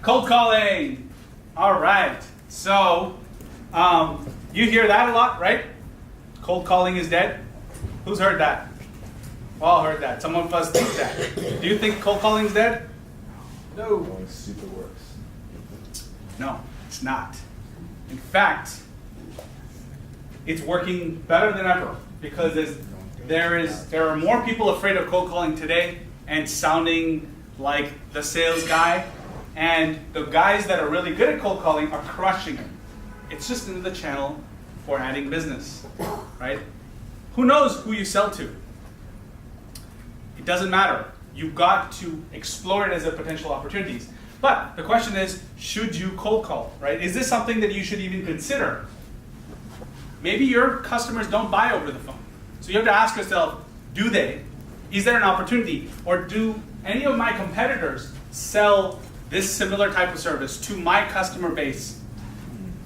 Cold calling. All right. So, you hear that a lot, right? Cold calling is dead. Who's heard that? All heard that. Some of us think that. Do you think cold calling is dead? No. Only super works. No, it's not. In fact, it's working better than ever because there are more people afraid of cold calling today and sounding like the sales guy, and the guys that are really good at cold calling are crushing it. It's just another channel for adding business, right? Who knows who you sell to? It doesn't matter. You've got to explore it as a potential opportunities. But the question is, should you cold call, right? Is this something that you should even consider? Maybe your customers don't buy over the phone. So you have to ask yourself, do they? Is there an opportunity? Or do any of my competitors sell this similar type of service to my customer base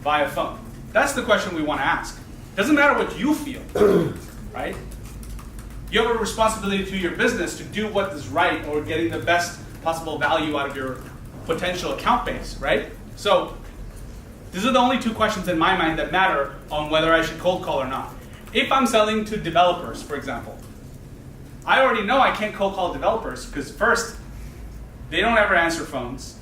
via phone? That's the question we want to ask. Doesn't matter what you feel, right? You have a responsibility to your business to do what is right or getting the best possible value out of your potential account base, right? So these are the only two questions in my mind that matter on whether I should cold call or not. If I'm selling to developers, for example, I already know I can't cold call developers because first, they don't ever answer phones.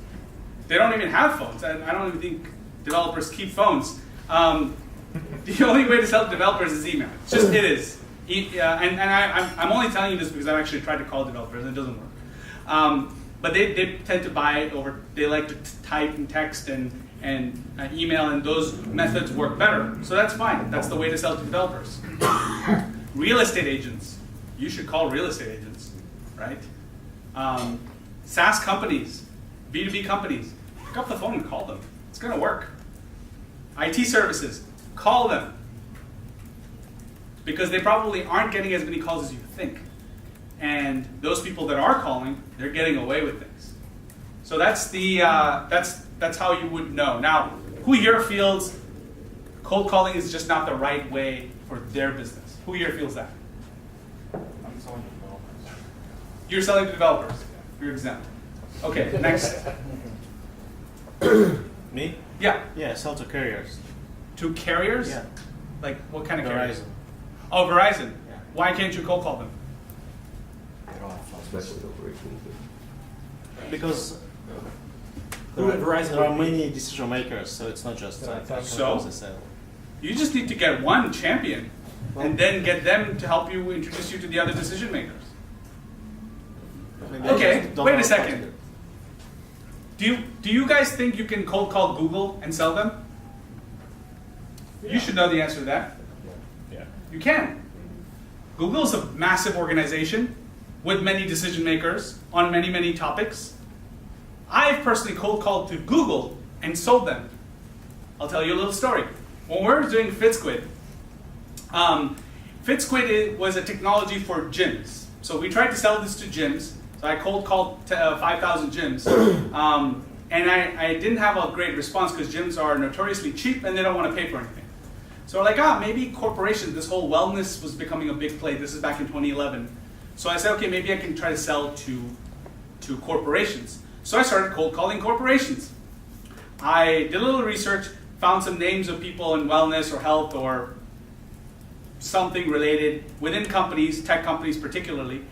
They don't even have phones. And I don't even think developers keep phones. The only way to sell to developers is email. It is. I'm only telling you this because I've actually tried to call developers and it doesn't work. But they tend to buy over, they like to type and text and email, and those methods work better. So that's fine. That's the way to sell to developers. Real estate agents. You should call real estate agents, right? SaaS companies, B2B companies. Pick up the phone and call them. It's going to work. IT services, call them. Because they probably aren't getting as many calls as you think. And those people that are calling, they're getting away with things. So that's that's how you would know. Now, who here feels cold calling is just not the right way for their business? Who here feels that? I'm selling to developers. You're selling to developers. You're exempt. Okay, next. Me? Yeah. Yeah, sell to carriers. To carriers? Yeah. Like what kind of carriers? Verizon. Oh, Verizon. Yeah. Why can't you cold call them? They don't have phones. Especially operations. Because there are many decision makers, so it's not just So? a sale. You just need to get one champion and then get them to help you introduce you to the other decision makers. Maybe Okay, I just don't wait know a how to second. do Do you guys think you can cold call Google and sell them? You should know the answer to that. Yeah. You can. Google is a massive organization with many decision makers on many, many topics. I've personally cold called to Google and sold them. I'll tell you a little story. When we were doing FitSquid, FitSquid was a technology for gyms. So we tried to sell this to gyms. So I cold called 5,000 gyms. And I didn't have a great response because gyms are notoriously cheap and they don't want to pay for anything. So we're like, maybe corporations, this whole wellness was becoming a big play. This is back in 2011. So I said, okay, maybe I can try to sell to corporations. So I started cold calling corporations. I did a little research, found some names of people in wellness or health or something related within companies, tech companies particularly,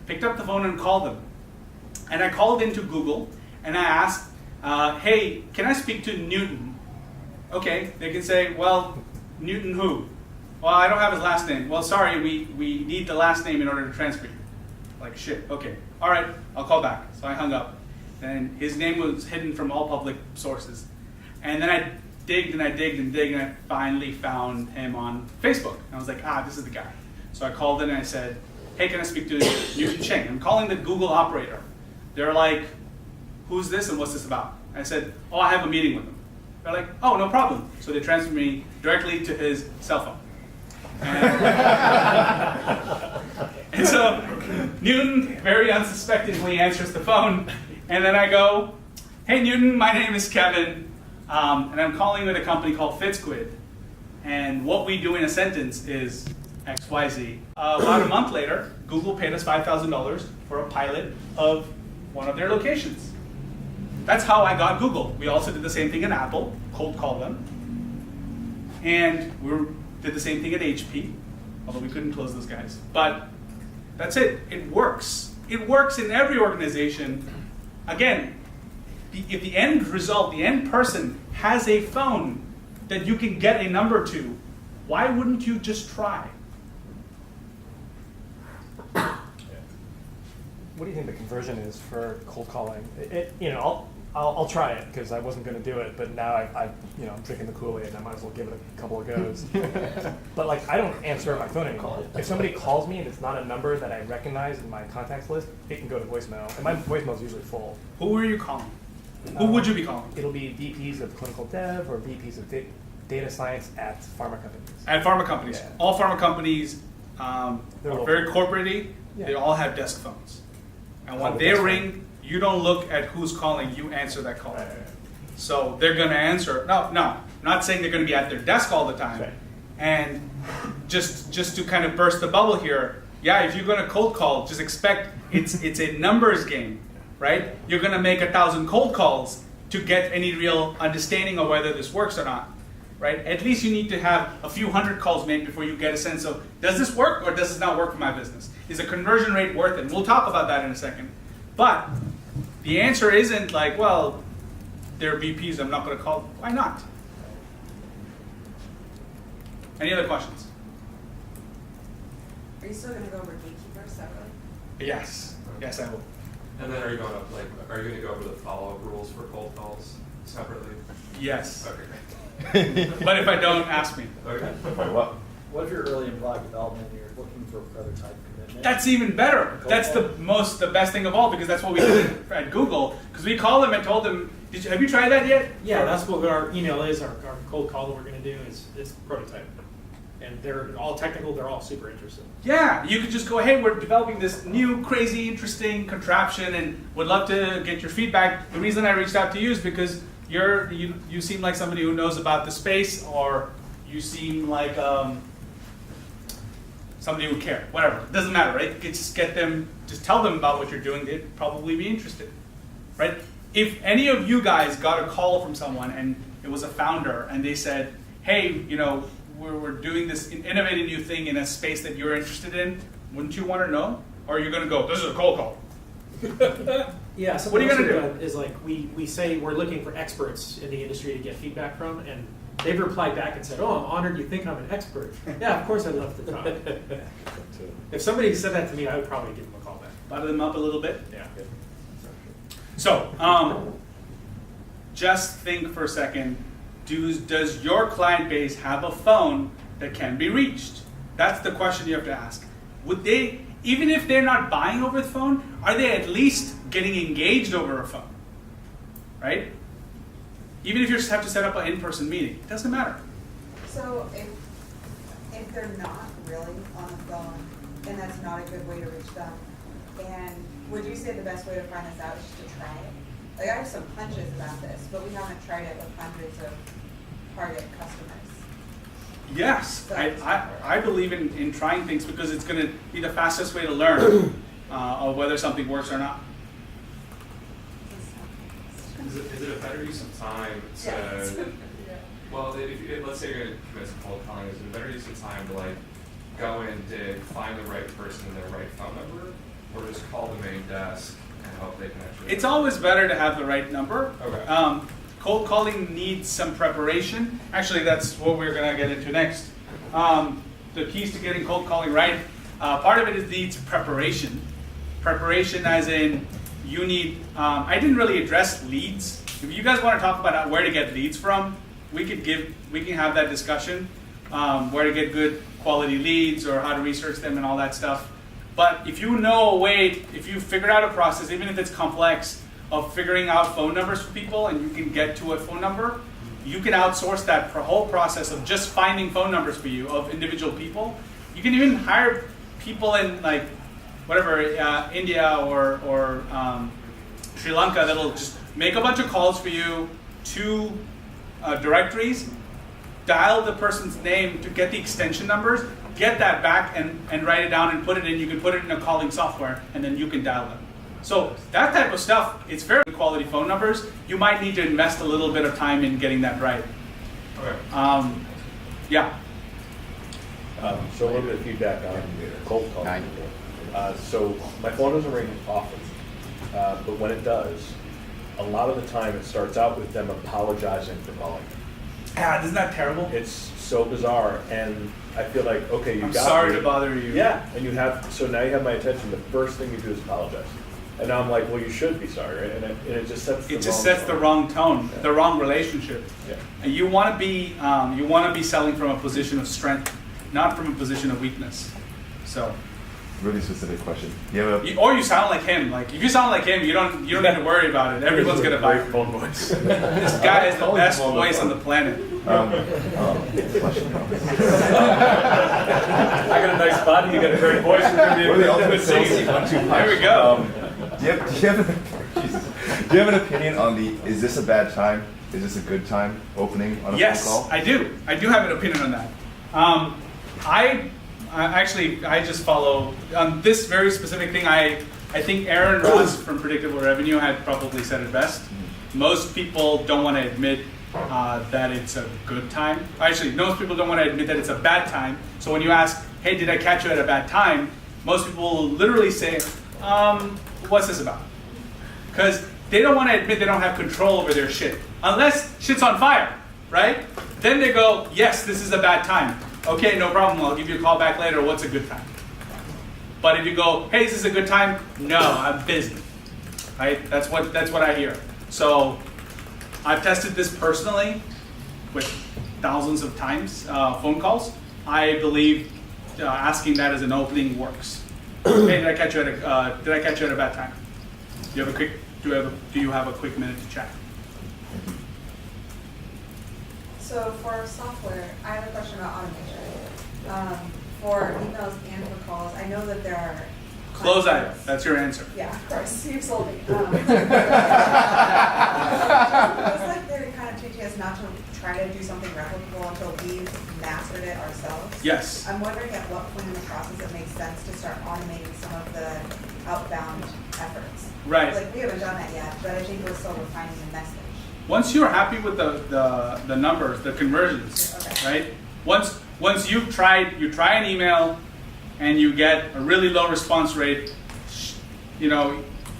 picked up the phone and called them. And I called into Google and I asked, hey, can I speak to Newton? Okay, they can say, well, Newton who? Well, I don't have his last name. Well, sorry, we need the last name in order to transfer you. Like, shit, okay. All right, I'll call back. So I hung up. And his name was hidden from all public sources. And then I digged and I digged and digged and I finally found him on Facebook. And I was like, this is the guy. So I called in and I said, hey, can I speak to Newton Cheng? I'm calling the Google operator. They're like, who's this and what's this about? I said, I have a meeting with him. They're like, oh, no problem. So they transferred me directly to his cell phone. And so Newton very unsuspectingly answers the phone. And then I go, hey, Newton, my name is Kevin. And I'm calling with a company called FitSquid. And what we do in a sentence is XYZ. About a month later, Google paid us $5,000 for a pilot of one of their locations. That's how I got Google. We also did the same thing in Apple, cold call them. And did the same thing at HP, although we couldn't close those guys. But that's it. It works. It works in every organization. Again, if the end result, the end person has a phone that you can get a number to, why wouldn't you just try? What do you think the conversion is for cold calling? I'll try it because I wasn't going to do it, but now I'm drinking the Kool-Aid and I might as well give it a couple of goes. But like, I don't answer my phone anymore. If somebody calls me and it's not a number that I recognize in my contacts list, it can go to voicemail, and my voicemail is usually full. Who are you calling? Who would you be calling? It'll be VPs of clinical dev or VPs of data science at pharma companies. At pharma companies. Yeah. All pharma companies are They're very corporate-y. Yeah. They all have desk phones. And when Oh, they desk phone. ring, you don't look at who's calling, you answer that call. Right. So they're going to answer. No, I'm not saying they're going to be at their desk all the time. Right. And just to kind of burst the bubble here, yeah, if you're going to cold call, just expect it's a numbers game, right? You're going to make 1,000 cold calls to get any real understanding of whether this works or not, right? At least you need to have a few hundred calls made before you get a sense of, does this work or does this not work for my business? Is the conversion rate worth it? And we'll talk about that in a second. But the answer isn't like, well, they're VPs, I'm not going to call. Why not? Any other questions? Are you still going to go over gatekeepers separately? Yes. Yes, I will. And then are you going to go over the follow-up rules for cold calls separately? Yes. Okay, great. But if I don't, ask me. Okay. What if you're early in product development and you're looking for prototype commitment? That's even better. That's the best thing of all, because that's what we did at Google. Because we called them and told them, have you tried that yet? Yeah, that's what our email is. Our cold call that we're going to do is it's prototype. And they're all technical. They're all super interested. Yeah, you could just go, hey, we're developing this new, crazy, interesting contraption and would love to get your feedback. The reason I reached out to you is because you seem like somebody who knows about the space, or you seem like somebody who would care. Whatever, it doesn't matter, right? You could just just tell them about what you're doing. They'd probably be interested, right? If any of you guys got a call from someone and it was a founder and they said, hey, we're doing this innovative new thing in a space that you're interested in, wouldn't you want to know? Or are you going to go, this is a cold call? Yeah. What are you going to do? Is like we say we're looking for experts in the industry to get feedback from, and they've replied back and said, "Oh, I'm honored you think I'm an expert." Yeah, of course I'd love to talk. If somebody said that to me, I would probably give them a call back. Butter them up a little bit? Yeah. So, just think for a second. Does your client base have a phone that can be reached? That's the question you have to ask. Would they, even if they're not buying over the phone, are they at least getting engaged over a phone? Right? Even if you just have to set up an in-person meeting, it doesn't matter. So if they're not really on the phone, then that's not a good way to reach them. And would you say the best way to find this out is to try it? Like, I have some hunches about this, but we haven't tried it with hundreds of target customers. Yes, I believe in trying things because it's going to be the fastest way to learn of whether something works or not. Is it better use of time to, Yeah. well, let's say you're going to commit to cold calling, is it better use of time to like go and find the right person and their right phone number, or just call the main desk and hope they can actually? It's always better to have the right number. Okay. Cold calling needs some preparation. Actually, that's what we're going to get into next. The keys to getting cold calling right, part of it needs preparation. Preparation as in you need, I didn't really address leads. If you guys want to talk about where to get leads from, we can have that discussion, where to get good quality leads or how to research them and all that stuff. But if you know a way, if you figured out a process, even if it's complex, of figuring out phone numbers for people and you can get to a phone number, you can outsource that whole process of just finding phone numbers for you of individual people. You can even hire people in like whatever, India or Sri Lanka that'll just make a bunch of calls for you to directories, dial the person's name to get the extension numbers, get that back and write it down and put it in. You can put it in a calling software and then you can dial them. So that type of stuff, it's very good quality phone numbers. You might need to invest a little bit of time in getting that right. Okay. Yeah. So a little bit of feedback on cold calling. So my phone doesn't ring often, but when it does, a lot of the time it starts out with them apologizing for calling. Ah, isn't that terrible? It's so bizarre, and I feel like, okay, you I'm got sorry me. to bother you. Yeah, and so now you have my attention. The first thing you do is apologize, and now I'm like, well, you should be sorry, right? And it just sets the It just wrong sets the tone. wrong tone, Yeah. the wrong relationship. Yeah. And you want to be selling from a position of strength, not from a position of weakness. So, Really specific question. You have a or you sound like him. Like if you sound like him, you don't need to worry about it. Everyone's gonna buy Great it. phone voice. This guy has the best voice on the planet. question. I got a nice body. You got a great voice. You're gonna be We're the a ultimate good singer. salesy 1-2 punch. There we go. Do you have an opinion on the? Is this a bad time? Is this a good time opening on a Yes, phone call? I do. I do have an opinion on that. I just follow on this very specific thing. I think Aaron Ross from Predictable Revenue had probably said it best. Most people don't want to admit that it's a good time. Actually, most people don't want to admit that it's a bad time. So when you ask, hey, did I catch you at a bad time? Most people will literally say, what's this about? Because they don't want to admit they don't have control over their shit. Unless shit's on fire, right? Then they go, yes, this is a bad time. Okay, no problem, I'll give you a call back later. What's a good time? But if you go, hey, is this a good time? No, I'm busy. Right? That's what I hear. So I've tested this personally with thousands of times, phone calls. I believe asking that as an opening works. Hey, did I catch you at a bad time? Do you have a quick minute to chat? So for software, I have a question about automation. For emails and for calls, I know that there are. Close item. That's your answer. Yeah, of course, you've sold me. It was like they're kind of teaching us not to try to do something replicable until we've mastered it ourselves. Yes. I'm wondering at what point in the process it makes sense to start automating some of the outbound efforts. Right. Like, we haven't done that yet, but I think we're still refining the message. Once you're happy with the numbers, the conversions, Okay. right? Once you try an email and you get a really low response rate,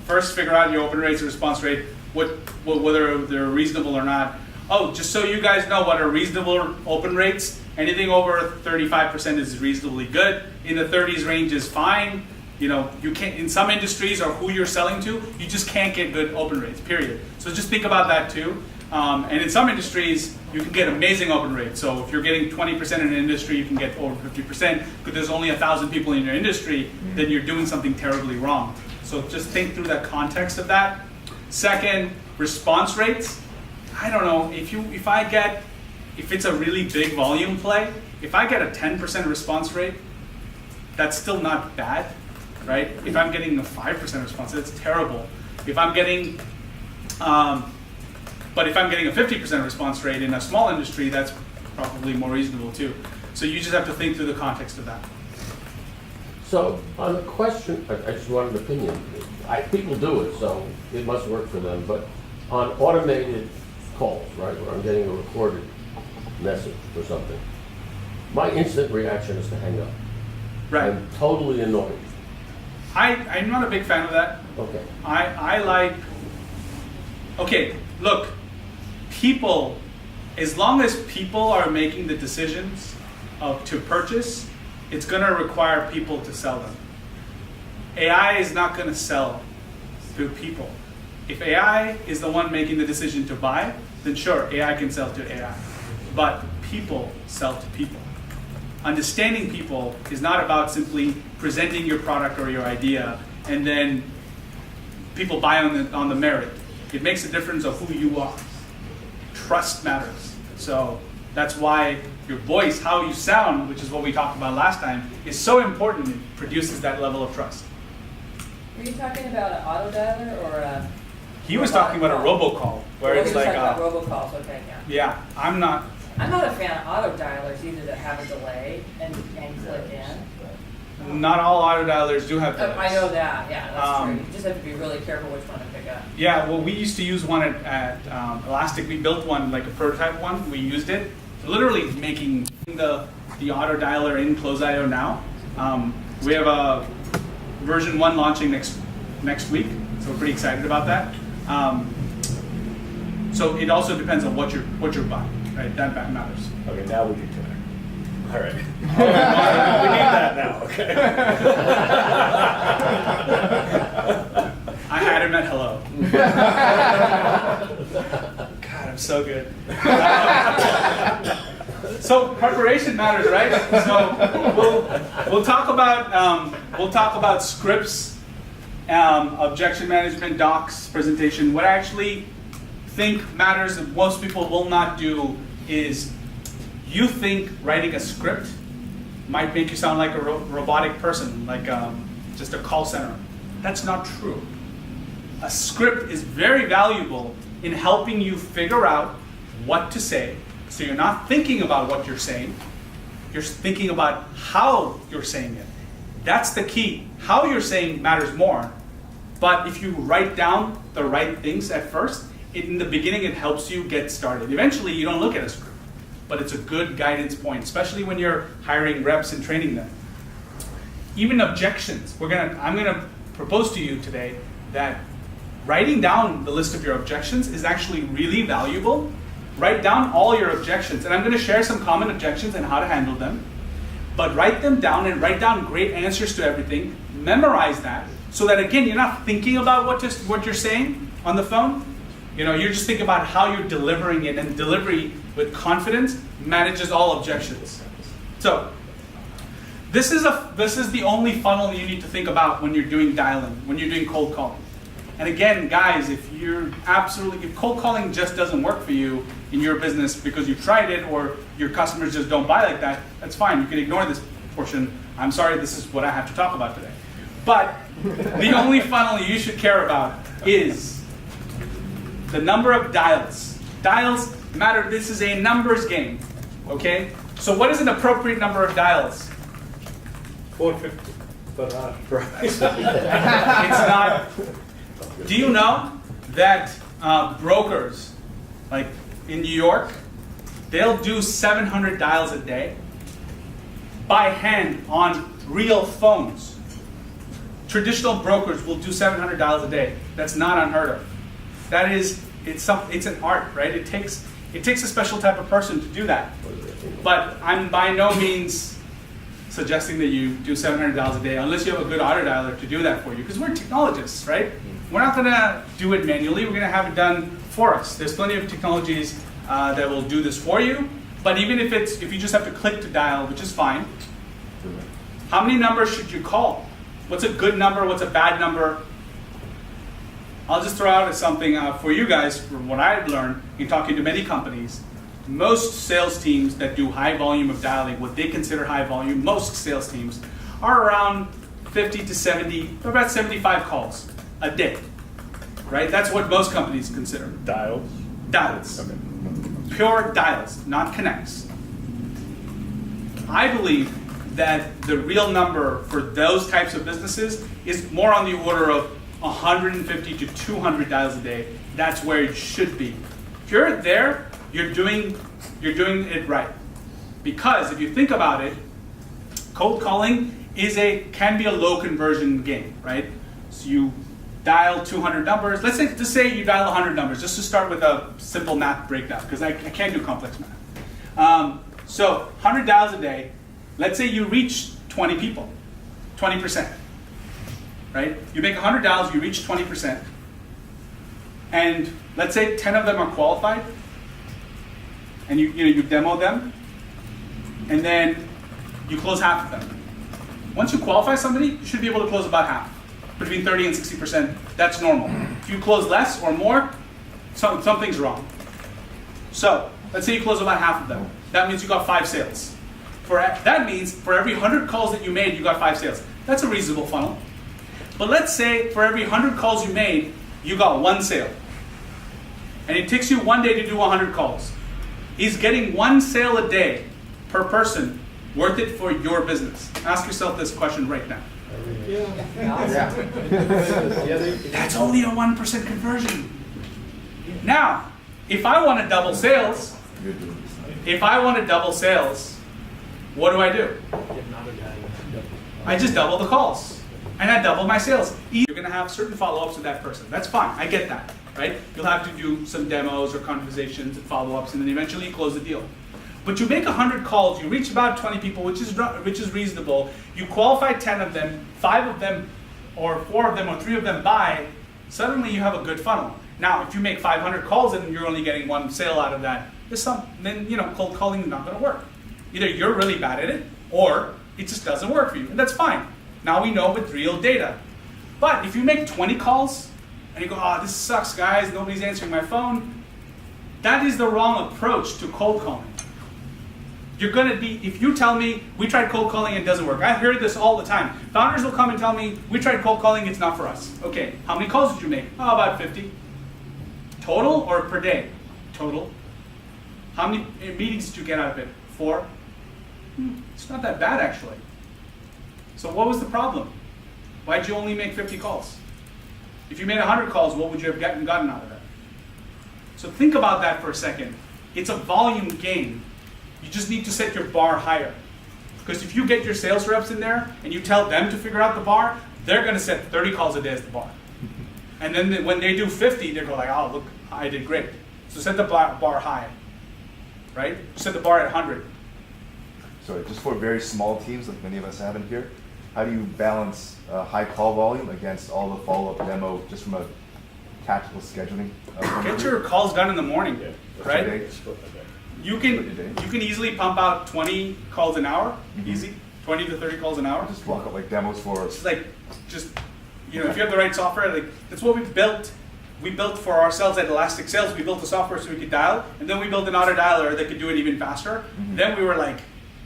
first figure out your open rates and response rate, whether they're reasonable or not. Oh, just so you guys know what are reasonable open rates, anything over 35% is reasonably good. In the 30s range is fine. You can't, in some industries or who you're selling to, you just can't get good open rates, period. So just think about that too. And in some industries, you can get amazing open rates. So if you're getting 20% in an industry, you can get over 50%. Because there's only 1,000 people in your industry, then you're doing something terribly wrong. So just think through the context of that. Second, response rates. I don't know, if it's a really big volume play, if I get a 10% response rate, that's still not bad. Right? If I'm getting a 5% response, that's terrible. If I'm getting, but if I'm getting a 50% response rate in a small industry, that's probably more reasonable too. So you just have to think through the context of that. So on the question, I just wanted an opinion. People do it, so it must work for them. But on automated calls, right, where I'm getting a recorded message or something, my instant reaction is to hang up. Right. I'm totally annoyed. I'm not a big fan of that. Okay. Okay, look, people, as long as people are making the decisions to purchase, it's going to require people to sell them. AI is not going to sell to people. If AI is the one making the decision to buy, then sure, AI can sell to AI. But people sell to people. Understanding people is not about simply presenting your product or your idea and then people buy on the merit. It makes a difference of who you are. Trust matters. So that's why your voice, how you sound, which is what we talked about last time, is so important. It produces that level of trust. Were you talking about an auto dialer or a? He was talking about a robocall, where it's like robocalls. Okay, yeah. Yeah, I'm not a fan of auto dialers either that have a delay and click in. Not all auto dialers do have delay. I know that, yeah, that's true. Um, You just have to be really careful which one to pick up. Yeah, well, we used to use one at Elastic. We built one, like a prototype one. We used it, literally making the auto dialer in Close.io now. We have a version 1 launching next week, so we're pretty excited about that. So it also depends on what you're buying, right? That matters. Okay, now we can connect. All right. We need that now, okay? I had him at hello. God, I'm so good. So preparation matters, right? So we'll talk about scripts, objection management, docs, presentation. What I actually think matters that most people will not do is you think writing a script might make you sound like a robotic person, like just a call center. That's not true. A script is very valuable in helping you figure out what to say. So you're not thinking about what you're saying, you're thinking about how you're saying it. That's the key. How you're saying matters more. But if you write down the right things at first, in the beginning it helps you get started. Eventually you don't look at a script, but it's a good guidance point, especially when you're hiring reps and training them. Even objections. I'm gonna propose to you today that writing down the list of your objections is actually really valuable. Write down all your objections, and I'm going to share some common objections and how to handle them. But write them down and write down great answers to everything. Memorize that, so that again, you're not thinking about what you're saying on the phone. You're just thinking about how you're delivering it, and delivery with confidence manages all objections. So this is the only funnel you need to think about when you're doing dialing, when you're doing cold calling. And again, guys, if cold calling just doesn't work for you in your business because you've tried it or your customers just don't buy like that, that's fine. You can ignore this portion. I'm sorry, this is what I have to talk about today. But the only funnel you should care about is the number of dials. Dials matter. This is a numbers game, okay? So what is an appropriate number of dials? 450, but not right. It's not. Do you know that brokers, like in New York, they'll do 700 dials a day by hand on real phones? Traditional brokers will do 700 dials a day. That's not unheard of. It's an art, right? It takes a special type of person to do that. But I'm by no means suggesting that you do 700 dials a day unless you have a good auto dialer to do that for you, because we're technologists, right? We're not going to do it manually. We're going to have it done for us. There's plenty of technologies that will do this for you. But even if you just have to click to dial, which is fine, how many numbers should you call? What's a good number? What's a bad number? I'll just throw out something for you guys from what I've learned in talking to many companies. Most sales teams that do high volume of dialing, what they consider high volume, most sales teams are around 50 to 70, about 75 calls a day, right? That's what most companies consider. Dials? Dials. Okay. Pure dials, not connects. I believe that the real number for those types of businesses is more on the order of 150 to 200 dials a day. That's where it should be. If you're there, you're doing it right. Because if you think about it, cold calling can be a low conversion game, right? So you dial 200 numbers. Just say you dial 100 numbers, just to start with a simple math breakdown, because I can't do complex math. So 100 dials a day. Let's say you reach 20 people, 20%, right? You make 100 dials, you reach 20%, and let's say 10 of them are qualified, and you demo them, and then you close half of them. Once you qualify somebody, you should be able to close about half, between 30 and 60%. That's normal. If you close less or more, something's wrong. So let's say you close about half of them. That means you got 5 sales. That means for every 100 calls that you made, you got 5 sales. That's a reasonable funnel. But let's say for every 100 calls you made, you got 1 sale. And it takes you 1 day to do 100 calls. He's getting 1 sale a day per person Worth it for your business? Ask yourself this question right now. That's only a 1% conversion. Now, if I want to double sales, what do? I just double the calls, and I double my sales. You're going to have certain follow-ups with that person. That's fine. I get that, right? You'll have to do some demos or conversations and follow-ups, and then eventually you close the deal. But you make 100 calls, you reach about 20 people, which is reasonable. You qualify 10 of them, 5 of them, or 4 of them, or 3 of them buy. Suddenly you have a good funnel. Now, if you make 500 calls and you're only getting 1 sale out of that, then cold calling is not going to work. Either you're really bad at it, or it just doesn't work for you, and that's fine. Now we know with real data. But if you make 20 calls and you go, oh, this sucks, guys, nobody's answering my phone, that is the wrong approach to cold calling. You're going to be, if you tell me, we tried cold calling and it doesn't work. I hear this all the time. Founders will come and tell me, we tried cold calling, it's not for us. Okay, how many calls did you make? Oh, about 50. Total or per day? Total. How many meetings did you get out of it? 4. It's not that bad, actually. So what was the problem? Why'd you only make 50 calls? If you made 100 calls, what would you have gotten out of that? So think about that for a second. It's a volume game. You just need to set your bar higher. Because if you get your sales reps in there and you tell them to figure out the bar, they're going to set 30 calls a day as the bar. And then when they do 50, they go like, oh, look, I did great. So set the bar high, right? Set the bar at 100. So just for very small teams, like many of us have in here, how do you balance high call volume against all the follow-up demo, just from a tactical scheduling? Get your calls done in the morning, right? You can easily pump out 20 calls an hour, easy, 20 to 30 calls an hour. Just block up like demos for us. If you have the right software, that's what we built. We built for ourselves at Elastic Sales. We built the software so we could dial, and then we built an auto dialer that could do it even faster. Then we were like,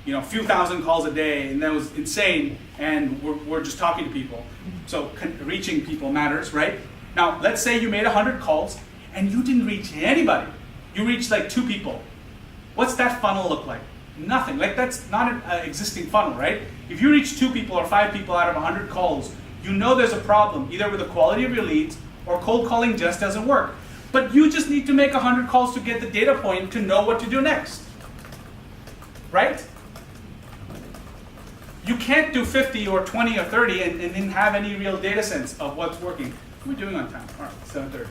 a few thousand calls a day, and that was insane. And we're just talking to people. So reaching people matters, right? Now, let's say you made 100 calls and you didn't reach anybody. You reached like 2 people. What's that funnel look like? Nothing. That's not an existing funnel, right? If you reach 2 people or 5 people out of 100 calls, you know there's a problem, either with the quality of your leads or cold calling just doesn't work. But you just need to make 100 calls to get the data point to know what to do next, right? You can't do 50 or 20 or 30 and then have any real data sense of what's working. What are we doing on time? All right, 7:30.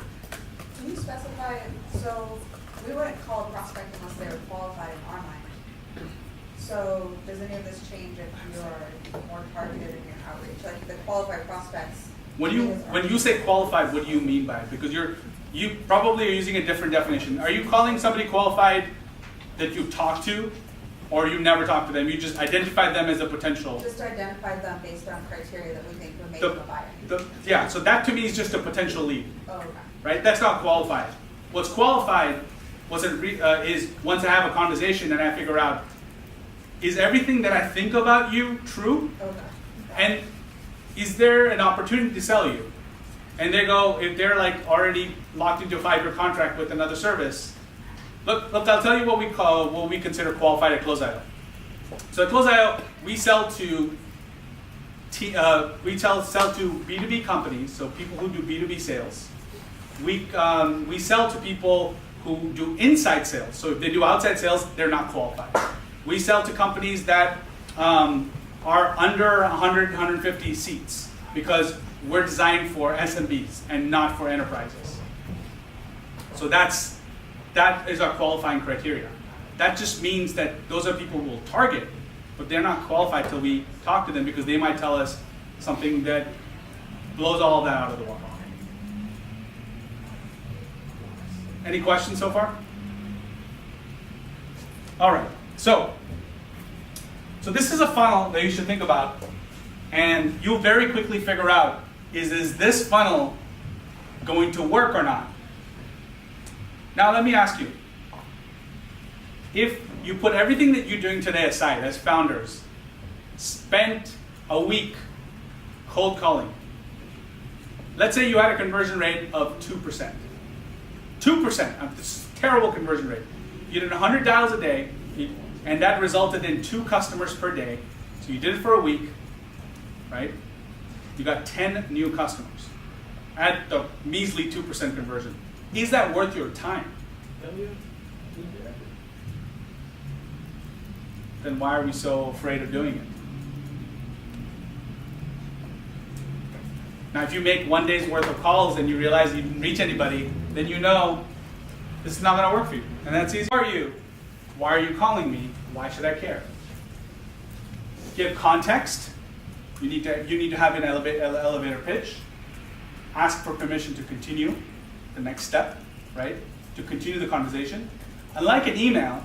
Can you specify, so we wouldn't call a prospect unless they were qualified in our mind. So does any of this change if you're more targeted in your outreach? Like the qualified prospects. When you say qualified, what do you mean by it? Because you probably are using a different definition. Are you calling somebody qualified that you talked to, or you never talked to them? You just identified them as a potential. Just identified them based on criteria that we think would make them a buyer. Yeah, so that to me is just a potential lead. Oh, okay. Right? That's not qualified. What's qualified is once I have a conversation and I figure out, is everything that I think about you true? Okay. And is there an opportunity to sell you? And they go, if they're already locked into a 5-year contract with another service, look, I'll tell you what we consider qualified at Close.io. So at Close.io, we sell to B2B companies, so people who do B2B sales. We sell to people who do inside sales. So if they do outside sales, they're not qualified. We sell to companies that are under 100, 150 seats because we're designed for SMBs and not for enterprises. So that is our qualifying criteria. That just means that those are people we'll target, but they're not qualified till we talk to them because they might tell us something that blows all that out of the water. Any questions so far? All right, so this is a funnel that you should think about, and you'll very quickly figure out, is this funnel going to work or not? Now let me ask you, if you put everything that you're doing today aside as founders, spent a week cold calling, let's say you had a conversion rate of 2%. 2%, this is a terrible conversion rate. You did 100 dials a day, and that resulted in 2 customers per day. So you did it for a week, right? You got 10 new customers at the measly 2% conversion. Is that worth your time? Then why are we so afraid of doing it? Now, if you make 1 day's worth of calls and you realize you didn't reach anybody, then you know this is not going to work for you. And that's easy. Who are you? Why are you calling me? Why should I care? Give context. You need to have an elevator pitch. Ask for permission to continue the next step, right? To continue the conversation. Unlike an email,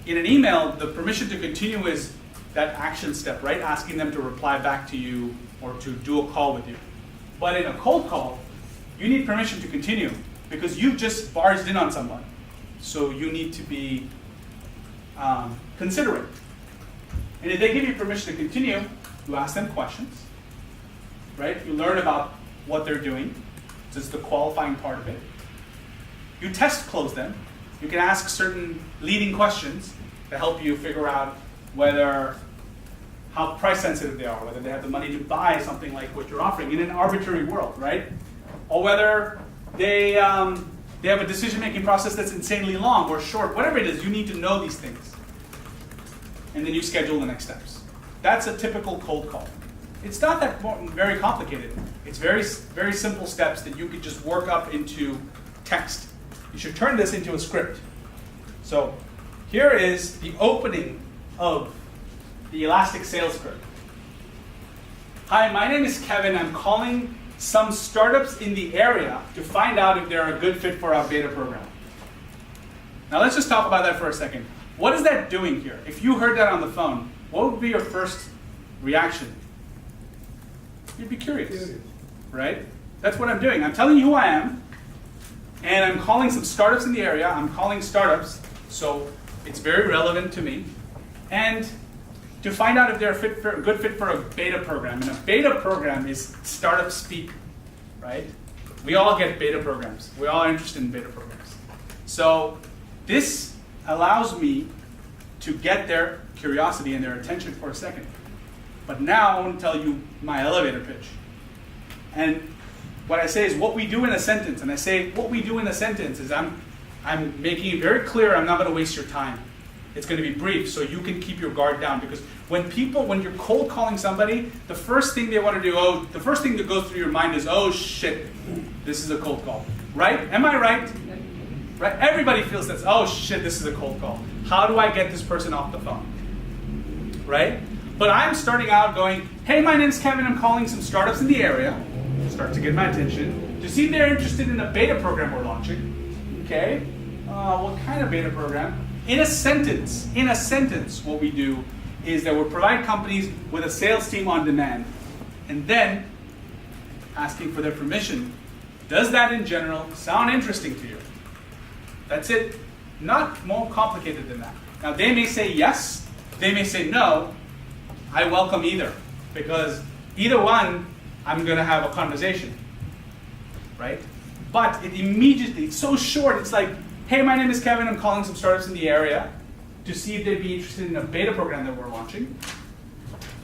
in an email, the permission to continue is that action step, right? Asking them to reply back to you or to do a call with you. But in a cold call, you need permission to continue because you've just barged in on someone. So you need to be considerate. And if they give you permission to continue, you ask them questions, right? You learn about what they're doing. This is the qualifying part of it. You test close them. You can ask certain leading questions to help you figure out how price sensitive they are, whether they have the money to buy something like what you're offering in an arbitrary world, right? Or whether they have a decision-making process that's insanely long or short, whatever it is, you need to know these things. And then you schedule the next steps. That's a typical cold call. It's not that very complicated. It's very, very simple steps that you could just work up into text. You should turn this into a script. So here is the opening of the Elastic Sales Script. Hi, my name is Kevin. I'm calling some startups in the area to find out if they're a good fit for our beta program. Now let's just talk about that for a second. What is that doing here? If you heard that on the phone, what would be your first reaction? You'd be curious, right? That's what I'm doing. I'm telling you who I am, and I'm calling some startups in the area. I'm calling startups, so it's very relevant to me. And to find out if they're a good fit for a beta program. And a beta program is startup speak, right? We all get beta programs. We're all interested in beta programs. So this allows me to get their curiosity and their attention for a second. But now I want to tell you my elevator pitch. And what I say is what we do in a sentence. And I say what we do in a sentence is I'm making it very clear I'm not going to waste your time. It's going to be brief so you can keep your guard down. Because when you're cold calling somebody, the first thing they want to do, the first thing that goes through your mind is, oh shit, this is a cold call. Right? Am I right? Right? Everybody feels this, oh shit, this is a cold call. How do I get this person off the phone? Right? But I'm starting out going, hey, my name's Kevin, I'm calling some startups in the area. Start to get my attention. To see if they're interested in a beta program we're launching. Okay? What kind of beta program? In a sentence, what we do is that we provide companies with a sales team on demand, and then asking for their permission. Does that in general sound interesting to you? That's it. Not more complicated than that. Now they may say yes, they may say no. I welcome either, because either one, I'm going to have a conversation, right? But it immediately, it's so short, it's like, hey, my name is Kevin, I'm calling some startups in the area to see if they'd be interested in a beta program that we're launching.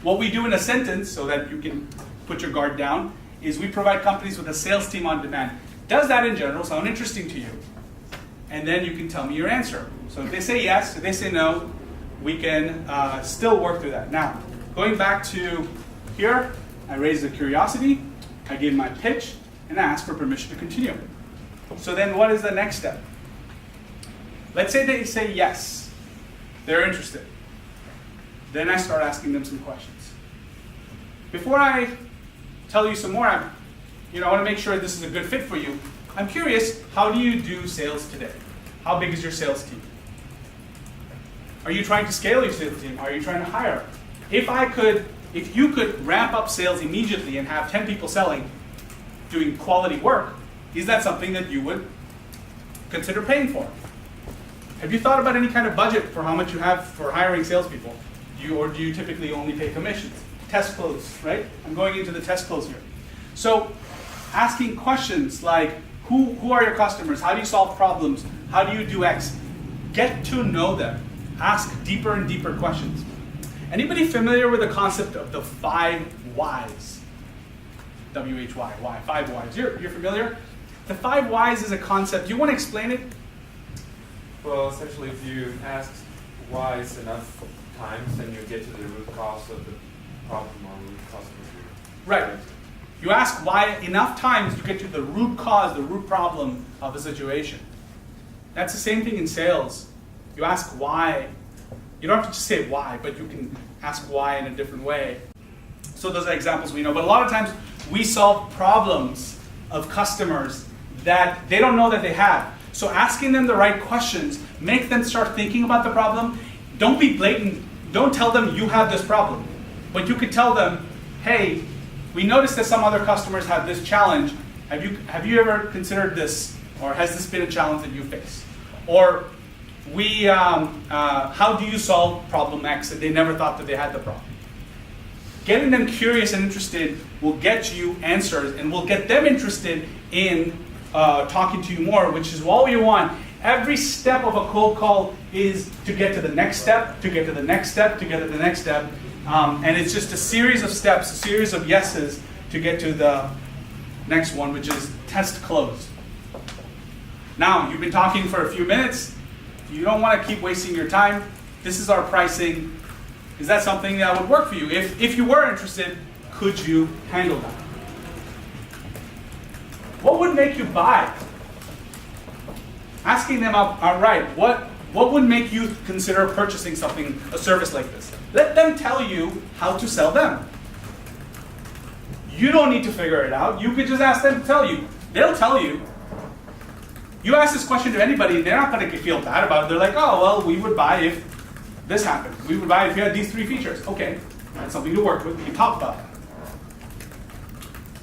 What we do in a sentence, so that you can put your guard down, is we provide companies with a sales team on demand. Does that in general sound interesting to you? And then you can tell me your answer. So if they say yes, if they say no, we can still work through that. Now, going back to here, I raise the curiosity, I give my pitch, and I ask for permission to continue. So then what is the next step? Let's say they say yes, they're interested. Then I start asking them some questions. Before I tell you some more, I want to make sure this is a good fit for you. I'm curious, how do you do sales today? How big is your sales team? Are you trying to scale your sales team? Are you trying to hire? If you could ramp up sales immediately and have 10 people selling, doing quality work, is that something that you would consider paying for? Have you thought about any kind of budget for how much you have for hiring salespeople? Or do you typically only pay commissions? Test close, right? I'm going into the test close here. So asking questions like, who are your customers? How do you solve problems? How do you do X? Get to know them. ask deeper and deeper questions. Anybody familiar with the concept of the 5 whys? W-H-Y, why, 5 whys. You're familiar? The 5 whys is a concept. Do you want to explain it? Well, essentially, if you ask why enough times, then you get to the root cause of the problem or root cause of the issue. Right. You ask why enough times, you get to the root cause, the root problem of a situation. That's the same thing in sales. You ask why. You don't have to just say why, but you can ask why in a different way. So those are examples we know. But a lot of times we solve problems of customers that they don't know that they have. So asking them the right questions, make them start thinking about the problem. Don't be blatant. Don't tell them you have this problem. But you could tell them, hey, we noticed that some other customers have this challenge. Have you ever considered this? Or has this been a challenge that you face? Or how do you solve problem X that they never thought that they had the problem? Getting them curious and interested will get you answers and will get them interested in talking to you more, which is all you want. Every step of a cold call is to get to the next step, to get to the next step, to get to the next step. And it's just a series of steps, a series of yeses to get to the next one, which is test close. Now, you've been talking for a few minutes. You don't want to keep wasting your time. This is our pricing. Is that something that would work for you? If you were interested, could you handle that? What would make you buy? Asking them outright, what would make you consider purchasing something, a service like this? Let them tell you how to sell them. You don't need to figure it out. You could just ask them to tell you. They'll tell you. You ask this question to anybody, they're not going to feel bad about it. They're like, oh, well, we would buy if this happened. We would buy if you had these 3 features. Okay, that's something to work with. We can talk about that.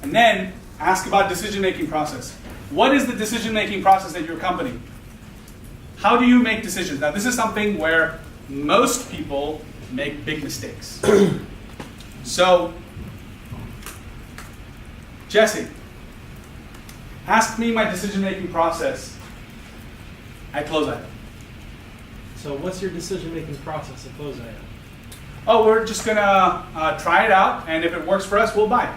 And then ask about decision-making process. What is the decision-making process at your company? How do you make decisions? Now, this is something where most people make big mistakes. So, Jesse, ask me my decision-making process at close item. So what's your decision-making process at close item? Oh, we're just going to try it out, and if it works for us, we'll buy it.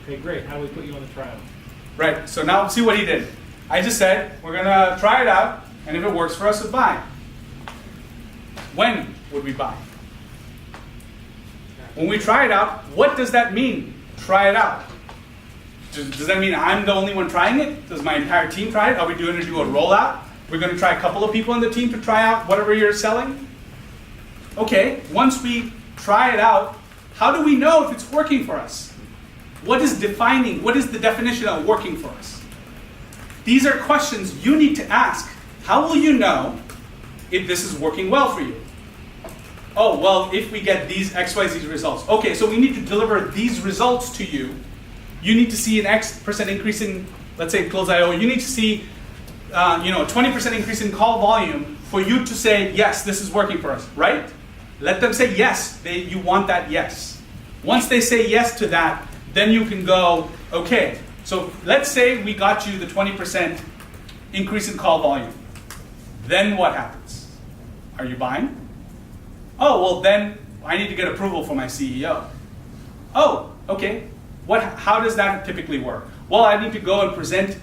Okay, great. How do we put you on the trial? Right, so now see what he did. I just said, we're going to try it out, and if it works for us, we'll buy. When would we buy? When we try it out, what does that mean, try it out? Does that mean I'm the only one trying it? Does my entire team try it? Are we going to do a rollout? We're going to try a couple of people on the team to try out whatever you're selling? Okay, once we try it out, how do we know if it's working for us? What is the definition of working for us? These are questions you need to ask. How will you know if this is working well for you? Oh, well, if we get these XYZ results. Okay, so we need to deliver these results to you. You need to see an X% increase in, let's say, close.io. You need to see a 20% increase in call volume for you to say, yes, this is working for us, right? Let them say yes. You want that yes. Once they say yes to that, then you can go, okay, so let's say we got you the 20% increase in call volume. Then what happens? Are you buying? Oh, well then I need to get approval from my CEO. Oh, okay. How does that typically work? Well, I need to go and present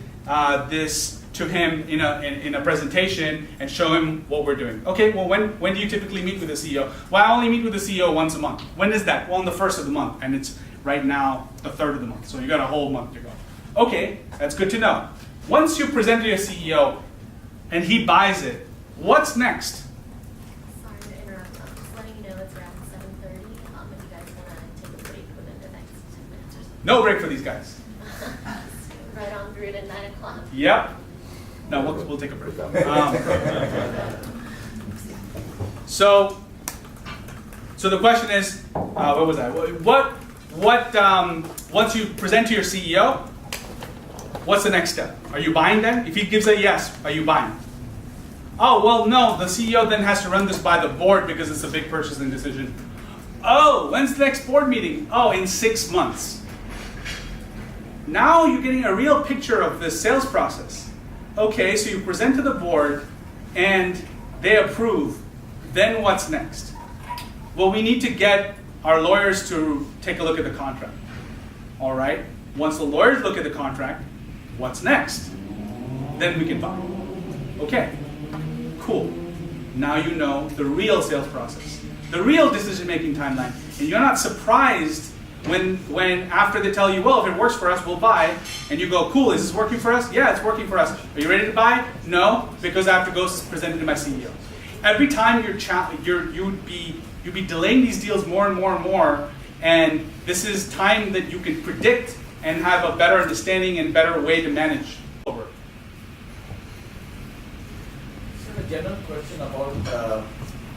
this to him in a presentation and show him what we're doing. Okay, well when do you typically meet with the CEO? Well, I only meet with the CEO once a month. When is that? Well, on the 1st of the month, and it's right now the 3rd of the month, so you got a whole month to go. Okay, that's good to know. Once you present to your CEO and he buys it, what's next? Sorry to interrupt. I'm just letting you know it's around 7:30. If you guys want to take a break within the next 10 minutes or something. No break for these guys. Right on through to 9 o'clock. Yep. No, we'll take a break. So the question is, what was that? Once you present to your CEO, what's the next step? Are you buying then? If he gives a yes, are you buying? Oh, well, no, the CEO then has to run this by the board because it's a big purchasing decision. Oh, when's the next board meeting? Oh, in 6 months. Now you're getting a real picture of the sales process. Okay, so you present to the board and they approve. Then what's next? Well, we need to get our lawyers to take a look at the contract. All right? Once the lawyers look at the contract, what's next? Then we can buy. Okay, cool. Now you know the real sales process, the real decision-making timeline. And you're not surprised when after they tell you, well, if it works for us, we'll buy. And you go, cool, is this working for us? Yeah, it's working for us. Are you ready to buy? No, because I have to go present it to my CEO. Every time you'd be delaying these deals more and more and more, and this is time that you can predict and have a better understanding and better way to manage over. So a general question about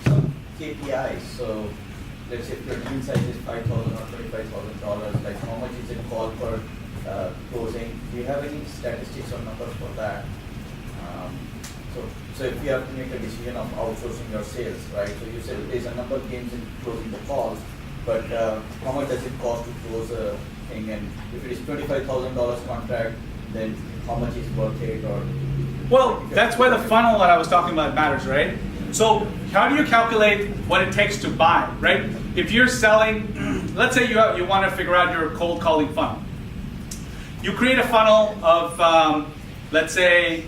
some KPIs. So let's say if your deal size is $5,000 or $25,000, like how much is it called for closing? Do you have any statistics or numbers for that? So if you have to make a decision of outsourcing your sales, right? So you said there's a number of games in closing the calls, but how much does it cost to close a thing? And if it is $25,000 contract, then how much is worth it? Or well, that's where the funnel that I was talking about matters, right? So how do you calculate what it takes to buy, right? If you're selling, let's say you want to figure out your cold calling funnel. You create a funnel of, let's say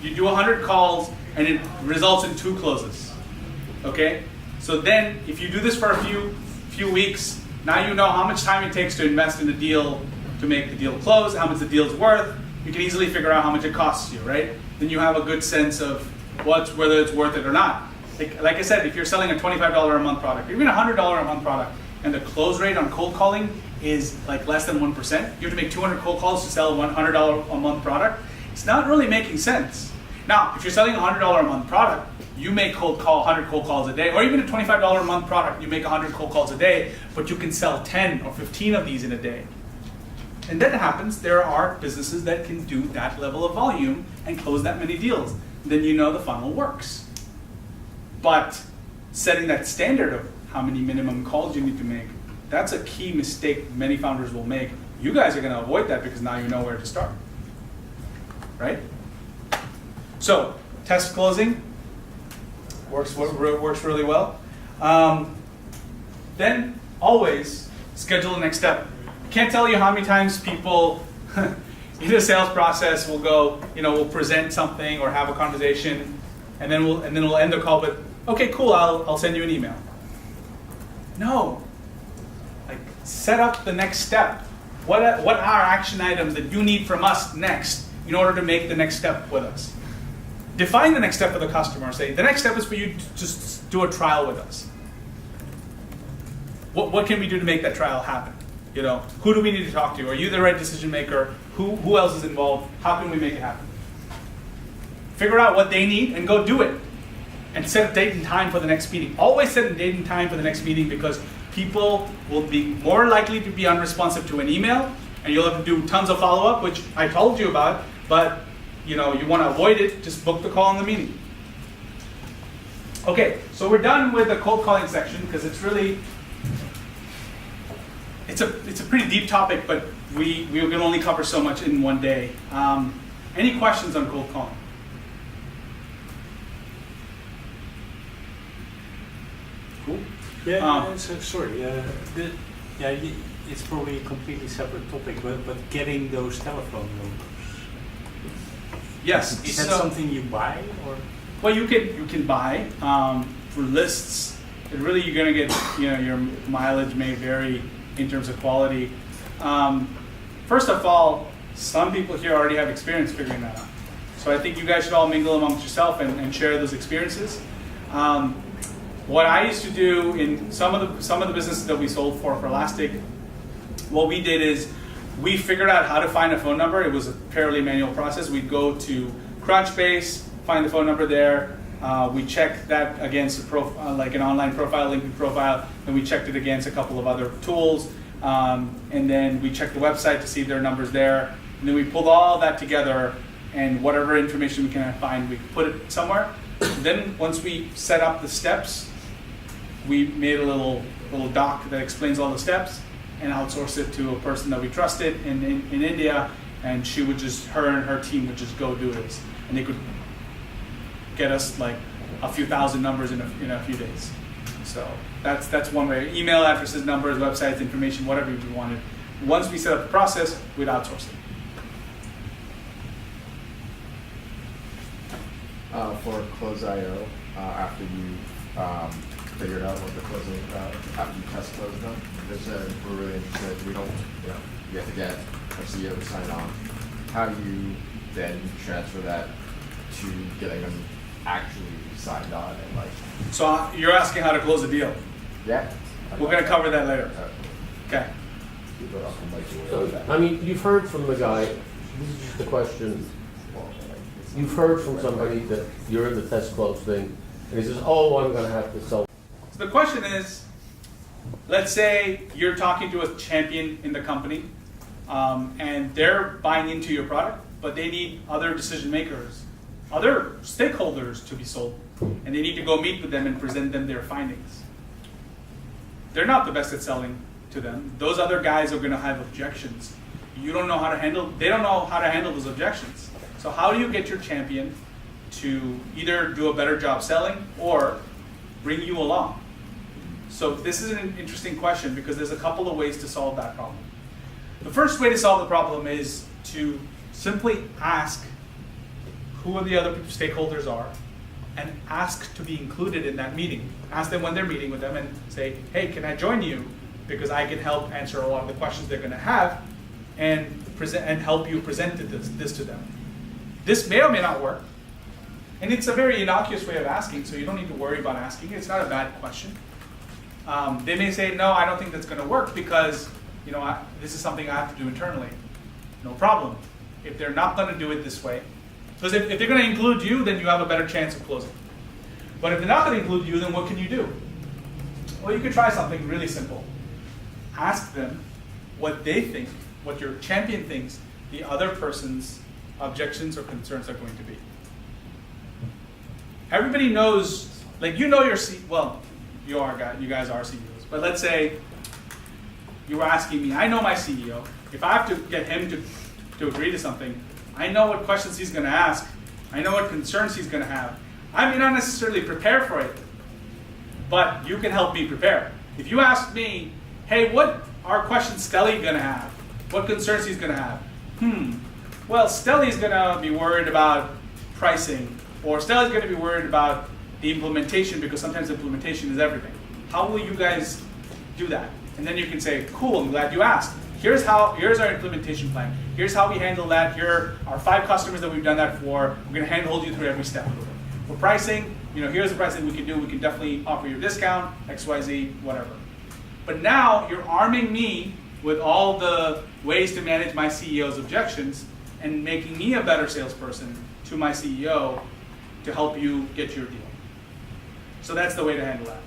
you do 100 calls and it results in 2 closes, okay? So then if you do this for a few weeks, now you know how much time it takes to invest in the deal to make the deal close, how much the deal's worth. You can easily figure out how much it costs you, right? Then you have a good sense of whether it's worth it or not. Like I said, if you're selling a $25 a month product, or even a $100 a month product, and the close rate on cold calling is like less than 1%, you have to make 200 cold calls to sell a $100 a month product, it's not really making sense. Now, if you're selling a $100 a month product, you may 100 cold calls a day, or even a $25 a month product, you make 100 cold calls a day, but you can sell 10 or 15 of these in a day. And that happens, there are businesses that can do that level of volume and close that many deals. Then you know the funnel works. But setting that standard of how many minimum calls you need to make, that's a key mistake many founders will make. You guys are going to avoid that because now you know where to start. Right? So, test closing works really well. Then always schedule the next step. Can't tell you how many times people in a sales process will go, we'll present something or have a conversation, and then we'll end the call with, okay, cool, I'll send you an email. No, set up the next step. What are action items that you need from us next in order to make the next step with us? Define the next step for the customer. Say, the next step is for you to just do a trial with us. What can we do to make that trial happen? Who do we need to talk to? Are you the right decision maker? Who else is involved? How can we make it happen? Figure out what they need and go do it. And set a date and time for the next meeting. Always set a date and time for the next meeting because people will be more likely to be unresponsive to an email, and you'll have to do tons of follow-up, which I told you about, but you want to avoid it, just book the call in the meeting. Okay, so we're done with the cold calling section because it's really, it's a pretty deep topic, but we can only cover so much in one day. Any questions on cold calling? Cool. Yeah, sorry. It's probably a completely separate topic, but getting those telephone numbers. Yes. Is that something you buy, or? Well, you can buy for lists. And really, you're going to get your mileage may vary in terms of quality. First of all, some people here already have experience figuring that out. So I think you guys should all mingle amongst yourself and share those experiences. What I used to do in some of the businesses that we sold for Elastic, what we did is we figured out how to find a phone number. It was a fairly manual process. We'd go to Crunchbase, find the phone number there. We checked that against like an online profile, LinkedIn profile, and we checked it against a couple of other tools. And then we checked the website to see if there are numbers there. And then we pulled all that together, and whatever information we can find, we put it somewhere. And then once we set up the steps, we made a little doc that explains all the steps and outsourced it to a person that we trusted in India, and her and her team would just go do it. And they could get us like a few thousand numbers in a few days. So that's one way. Email addresses, numbers, websites, information, whatever we wanted. Once we set up the process, we'd outsource it. For Close.io, after you figured out what the closing, after you test close them, they said we're really interested. We don't, you have to get our CEO to sign on. How do you then transfer that to getting them actually signed on and like? So you're asking how to close a deal. Yeah. We're going to cover that later. Okay. So, I mean, you've heard from the guy, this is just a question, you've heard from somebody that you're in the test close thing, and he says, oh, I'm gonna have to sell. So the question is, let's say you're talking to a champion in the company, and they're buying into your product, but they need other decision makers, other stakeholders to be sold, and they need to go meet with them and present them their findings. They're not the best at selling to them. Those other guys are going to have objections. You don't know how to handle, they don't know how to handle those objections. So how do you get your champion to either do a better job selling or bring you along? So this is an interesting question because there's a couple of ways to solve that problem. The first way to solve the problem is to simply ask who the other stakeholders are and ask to be included in that meeting. Ask them when they're meeting with them and say, hey, can I join you? Because I can help answer a lot of the questions they're going to have and present and help you present this to them. This may or may not work. And it's a very innocuous way of asking, so you don't need to worry about asking. It's not a bad question. They may say, no, I don't think that's going to work because this is something I have to do internally. No problem. If they're not going to do it this way, because if they're going to include you, then you have a better chance of closing. But if they're not going to include you, then what can you do? Well, you could try something really simple. Ask them what they think, what your champion thinks the other person's objections or concerns are going to be. Everybody knows, like you know your you guys are CEOs, but let's say you were asking me, I know my CEO. If I have to get him to agree to something, I know what questions he's going to ask. I know what concerns he's going to have. I may not necessarily prepare for it, but you can help me prepare. If you ask me, hey, what are questions Stelly going to have? What concerns he's going to have? Well, Stelly's going to be worried about pricing, or Stelly's going to be worried about the implementation because sometimes implementation is everything. How will you guys do that? And then you can say, cool, I'm glad you asked. Here's our implementation plan. Here's how we handle that. Here are 5 customers that we've done that for. We're going to handhold you through every step. For pricing, here's the pricing we can do. We can definitely offer you a discount, XYZ, whatever. But now you're arming me with all the ways to manage my CEO's objections and making me a better salesperson to my CEO to help you get your deal. So that's the way to handle that.